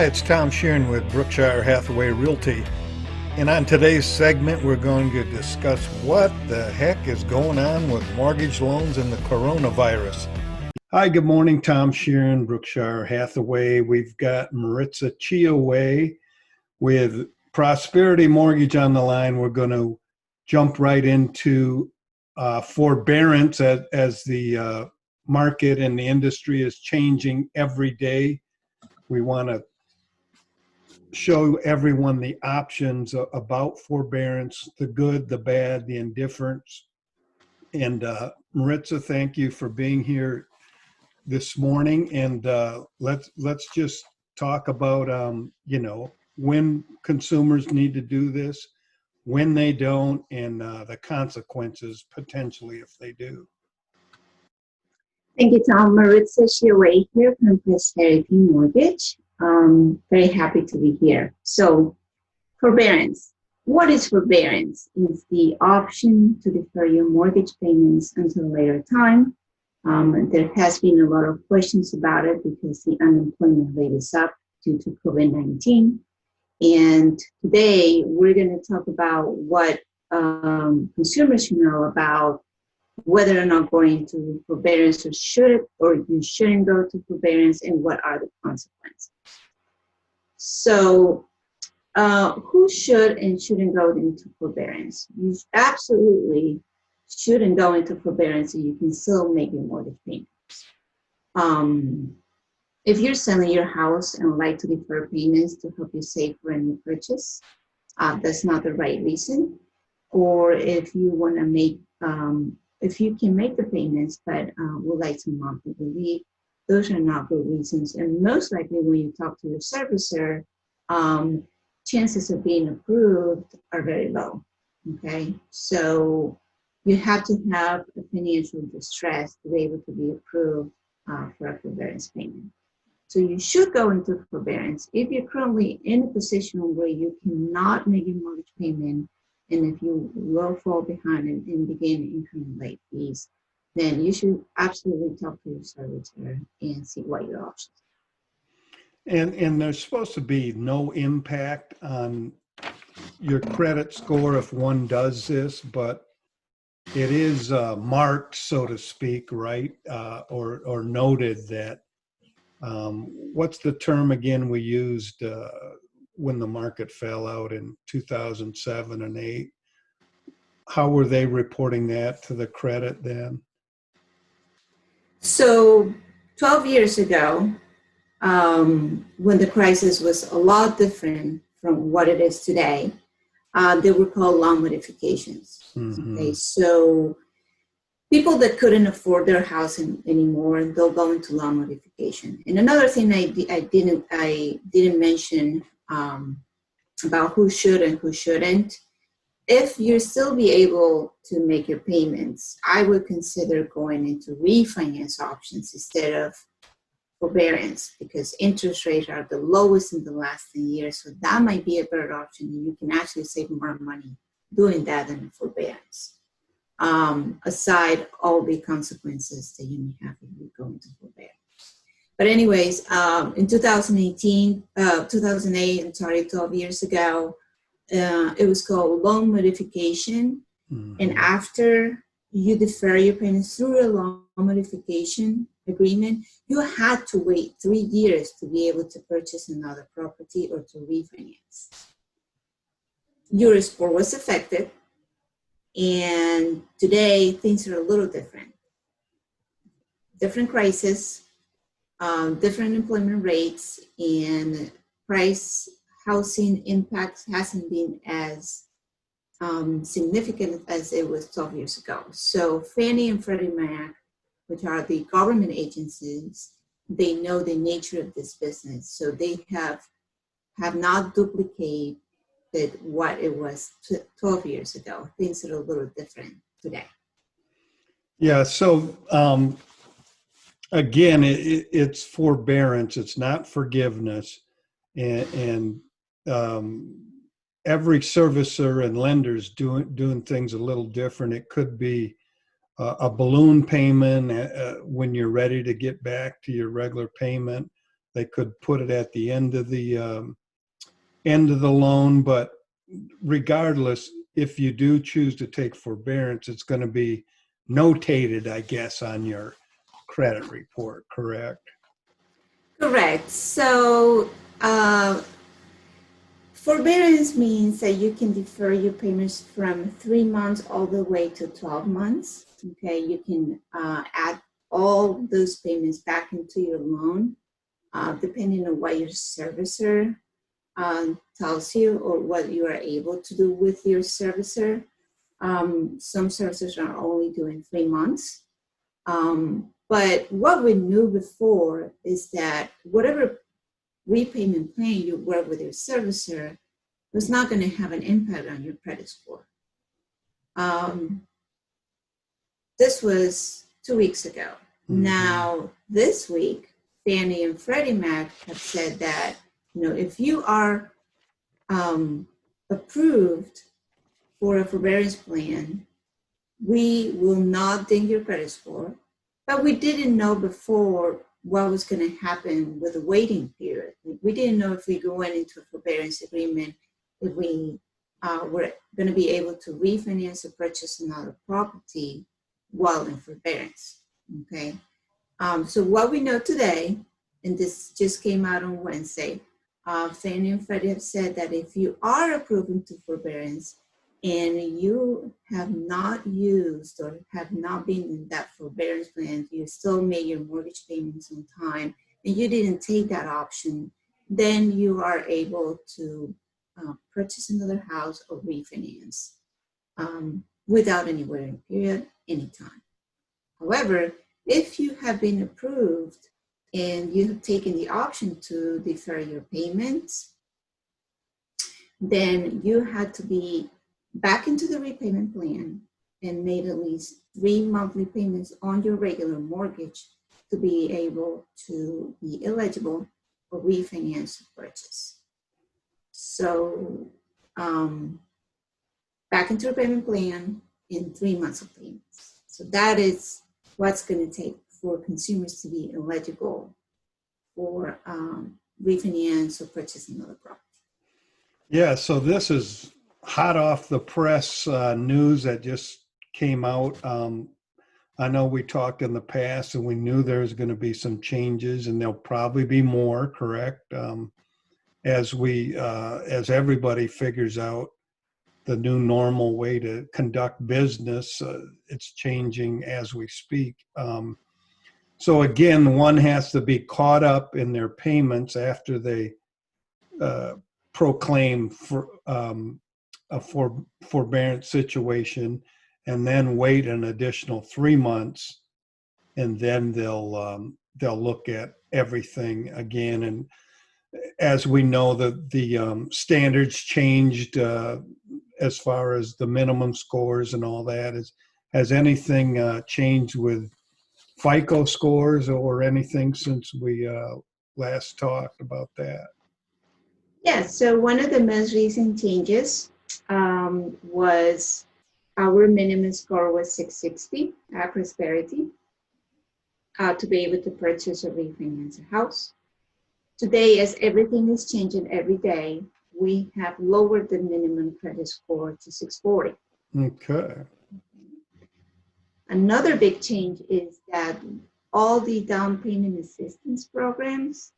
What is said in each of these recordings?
Hi, it's Tom Sheeran with Brookshire Hathaway Realty. And on today's segment, we're going to discuss what the heck is going on with mortgage loans and the coronavirus. Hi, good morning. Tom Sheeran, Brookshire Hathaway. We've got Maritza Chiaway with Prosperity Mortgage on the line. We're going to jump right into forbearance as the market and the industry is changing every day. We want to show everyone the options about forbearance, the good, the bad, the indifference. And Maritza, thank you for being here this morning. And let's just talk about when consumers need to do this, when they don't, and the consequences potentially if they do. Thank you, Tom. Maritza Shiaway here from Prosperity Mortgage. Very happy to be here. So, forbearance. What is forbearance? It's the option to defer your mortgage payments until a later time. There has been a lot of questions about it because the unemployment rate is up due to COVID-19. And today we're going to talk about what consumers should know about whether or not going to forbearance or you shouldn't go to forbearance, and what are the consequences. So who should and shouldn't go into forbearance? You absolutely shouldn't go into forbearance so you can still make your mortgage payments. If you're selling your house and would like to defer payments to help you save for a new purchase, that's not the right reason. Or if you want to make if you can make the payments but would like some monthly relief, those are not good reasons. And most likely when you talk to your servicer, chances of being approved are very low, okay? So you have to have a financial distress to be able to be approved for a forbearance payment. So you should go into forbearance if you're currently in a position where you cannot make a mortgage payment, and if you will fall behind and begin incurring late fees, then you should absolutely talk to your servicer and see what your options are. And there's supposed to be no impact on your credit score if one does this, but it is marked, so to speak, right? Or noted that, what's the term again we used when the market fell out in 2007 and 8? How were they reporting that to the credit then? So 12 years ago, when the crisis was a lot different from what it is today, they were called loan modifications. Mm-hmm. Okay, so people that couldn't afford their house anymore, they'll go into loan modification. And another thing I didn't mention about who should and who shouldn't. If you still be able to make your payments, I would consider going into refinance options instead of forbearance, because interest rates are the lowest in the last 10 years. So that might be a better option, and you can actually save more money doing that than forbearance. Aside all the consequences that you may have if you go into forbearance. But anyways, in 2008, 12 years ago, it was called loan modification. Mm-hmm. And after you defer your payments through a loan modification agreement, you had to wait 3 years to be able to purchase another property or to refinance. Your score was affected, and today things are a little different. Different crisis, different employment rates, and housing impacts hasn't been as significant as it was 12 years ago. So Fannie and Freddie Mac, which are the government agencies, they know the nature of this business. So they have not duplicated what it was 12 years ago. Things are a little different today. Yeah, so again, it's forbearance, it's not forgiveness. And every servicer and lender's doing things a little different. It could be a balloon payment when you're ready to get back to your regular payment. They could put it at the end of the loan, but regardless, if you do choose to take forbearance, it's going to be notated, I guess, on your credit report, correct? Correct. So, forbearance means that you can defer your payments from 3 months all the way to 12 months. Okay, you can add all those payments back into your loan, depending on what your servicer tells you or what you are able to do with your servicer. Some servicers are only doing 3 months. But what we knew before is that whatever repayment plan you work with your servicer was not going to have an impact on your credit score. This was 2 weeks ago. Mm-hmm. Now, this week, Fannie and Freddie Mac have said that, if you are approved for a forbearance plan, we will not ding your credit score. But we didn't know before what was going to happen with the waiting period. We didn't know if we went into a forbearance agreement, if we were going to be able to refinance or purchase another property while in forbearance. Okay. So what we know today, and this just came out on Wednesday, Fannie and Freddie have said that if you are approved into forbearance and you have not used or have not been in that forbearance plan, you still made your mortgage payments on time, and you didn't take that option, then you are able to purchase another house or refinance without any waiting period, anytime. However, if you have been approved and you have taken the option to defer your payments, then you had to be back into the repayment plan and made at least 3 monthly payments on your regular mortgage to be able to be eligible for refinance purchase. So back into the repayment plan in 3 months of payments. So that is what's going to take for consumers to be eligible for refinance or purchase another property. Yeah, so this is hot off the press news that just came out. I know we talked in the past and we knew there was going to be some changes, and there'll probably be more, correct? As everybody figures out the new normal way to conduct business, it's changing as we speak. So again, one has to be caught up in their payments after they proclaim for a forbearance situation, and then wait an additional 3 months, and then they'll look at everything again. And as we know, the standards changed as far as the minimum scores and all that. Has anything changed with FICO scores or anything since we last talked about that? Yeah, so one of the most recent changes was our minimum score was 660 at Prosperity to be able to purchase or refinance a house. Today, as everything is changing every day, we have lowered the minimum credit score to 640. Okay. Another big change is that all the down payment assistance programs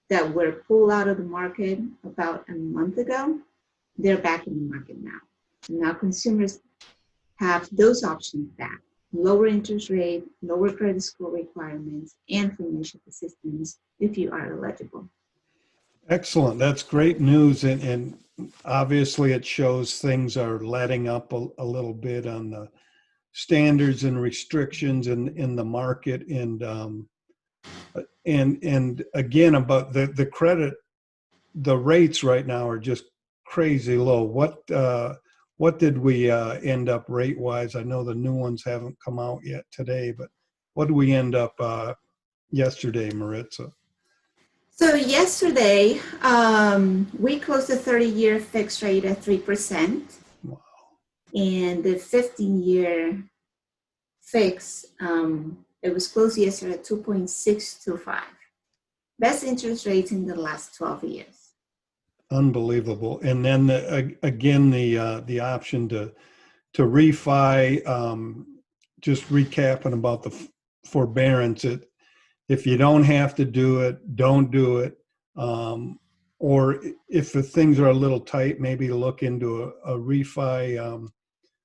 that were pulled out of the market about a month ago, they're back in the market now. So now consumers have those options back: lower interest rate, lower credit score requirements, and financial assistance if you are eligible. Excellent. That's great news. And obviously it shows things are letting up a little bit on the standards and restrictions in the market. And again, about the credit, the rates right now are just crazy low. What did we end up rate wise? I know the new ones haven't come out yet today, but what did we end up yesterday, Maritza? So yesterday, we closed the 30-year fixed rate at 3%. Wow. And the 15-year fix It was closed yesterday at 2.625. Best interest rates in the last 12 years. Unbelievable. And then again, the option to refi. Just recapping about the forbearance. If you don't have to do it, don't do it. Or if the things are a little tight, maybe look into a refi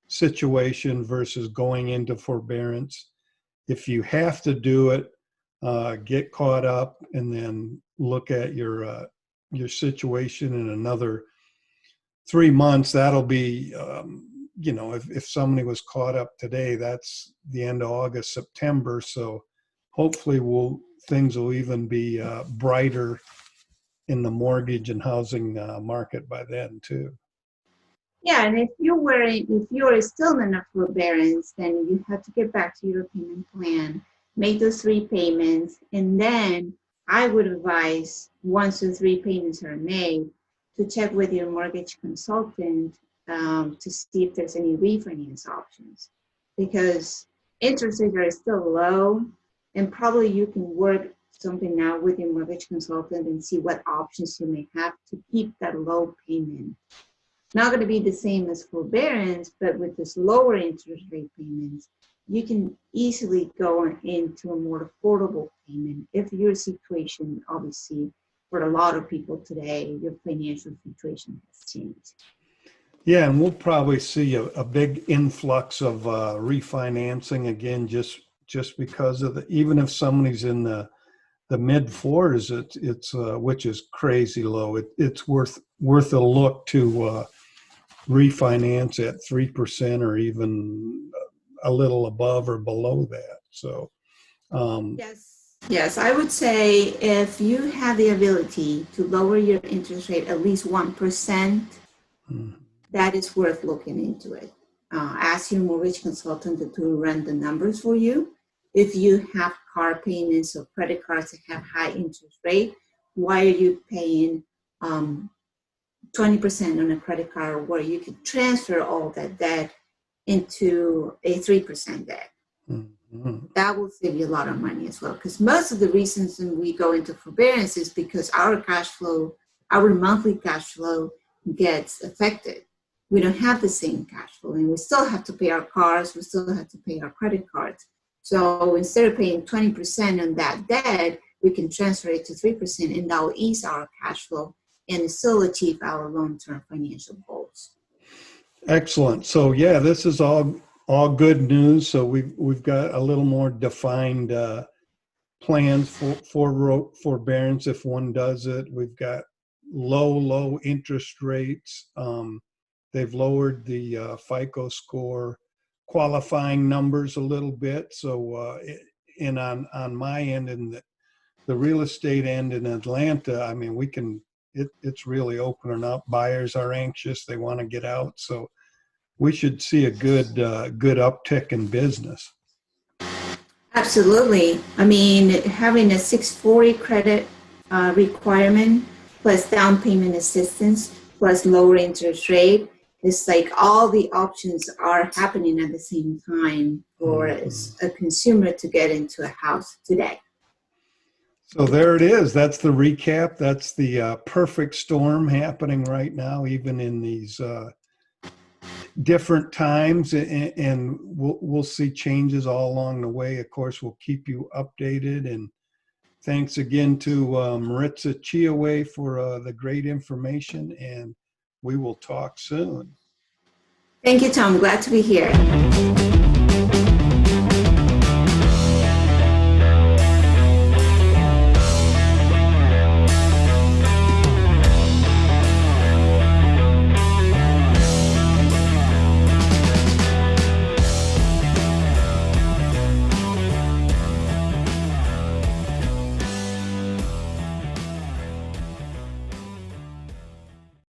situation versus going into forbearance. If you have to do it, get caught up and then look at your situation in another 3 months. That'll be, if somebody was caught up today, that's the end of August, September. So hopefully things will even be brighter in the mortgage and housing market by then too. Yeah, and if you're still in a forbearance, then you have to get back to your payment plan, make those 3 payments, and then I would advise once the 3 payments are made to check with your mortgage consultant to see if there's any refinance options, because interest rates are still low, and probably you can work something out with your mortgage consultant and see what options you may have to keep that low payment. Not going to be the same as forbearance, but with this lower interest rate payments, you can easily go into a more affordable payment if your situation, obviously, for a lot of people today, your financial situation has changed. Yeah, and we'll probably see a big influx of refinancing again, just because of even if somebody's in the mid fours, it's which is crazy low. It's worth a look to refinance at 3% or even a little above or below that. So yes, I would say if you have the ability to lower your interest rate at least 1%, that is worth looking into it. Ask your mortgage consultant to run the numbers for you. If you have car payments or credit cards that have high interest rate, why are you paying 20% on a credit card where you could transfer all that debt into a 3% debt? Mm-hmm. That will save you a lot of money as well, because most of the reasons when we go into forbearance is because our cash flow, our monthly cash flow gets affected. We don't have the same cash flow, and we still have to pay our cars, we still have to pay our credit cards. So instead of paying 20% on that debt, we can transfer it to 3%, and that will ease our cash flow and still achieve our long-term financial goals. Excellent. So yeah, this is all good news. So we've got a little more defined plans for forbearance if one does it. We've got low interest rates. They've lowered the FICO score qualifying numbers a little bit. So and on my end and the real estate end in Atlanta, I mean, it's really opening up. Buyers are anxious. They want to get out. So we should see a good uptick in business. Absolutely. I mean, having a 640 credit requirement plus down payment assistance plus lower interest rate, it's like all the options are happening at the same time for a consumer to get into a house today. So there it is. That's the recap. That's the perfect storm happening right now, even in these different times, and we'll see changes all along the way. Of course, we'll keep you updated. And thanks again to Maritza Chiaway for the great information, and we will talk soon. Thank you, Tom. Glad to be here.